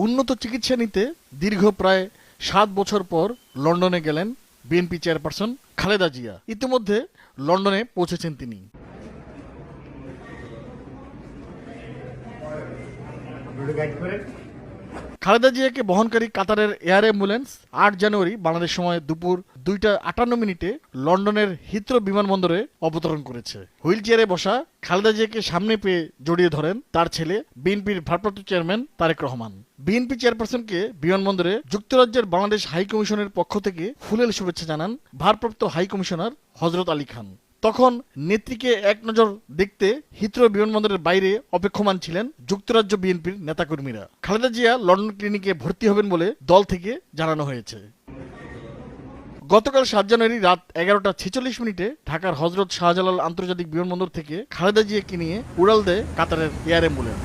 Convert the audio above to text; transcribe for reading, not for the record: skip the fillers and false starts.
উন্নত চিকিৎসা নিতে দীর্ঘ প্রায় 7 বছর পর লন্ডনে গেলেন বিএনপি চেয়ারপারসন খালেদা জিয়া। ইতিমধ্যে লন্ডনে পৌঁছেছেন তিনি। খালেদা জিয়াকে বহনকারী কাতারের এয়ার অ্যাম্বুলেন্স 8 জানুয়ারি বাংলাদেশ সময় দুপুর 2:58 লন্ডনের হিথ্রো বিমানবন্দরে অবতরণ করেছে। হুইল চেয়ারে বসা খালেদা জিয়াকে সামনে পেয়ে জড়িয়ে ধরেন তার ছেলে বিএনপির ভারপ্রাপ্ত চেয়ারম্যান তারেক রহমান। বিএনপি চেয়ারপারসনকে বিমানবন্দরে যুক্তরাজ্যের বাংলাদেশ হাই কমিশনের পক্ষ থেকে ফুলেল শুভেচ্ছা জানান ভারপ্রাপ্ত হাই কমিশনার হযরত আলী খান। তখন নেত্রীকে এক নজর দেখতে হিথ্রো বিমানবন্দরের বাইরে অপেক্ষমান ছিলেন যুক্তরাজ্য বিএনপির নেতাকর্মীরা। খালেদা জিয়া লন্ডন ক্লিনিকে ভর্তি হবেন বলে দল থেকে জানানো হয়েছে। গতকাল 7 জানুয়ারি রাত 11:46 ঢাকার হযরত শাহজালাল আন্তর্জাতিক বিমানবন্দর থেকে খালেদা জিয়াকে নিয়ে উড়াল দেয় কাতারের এয়ার অ্যাম্বুলেন্স।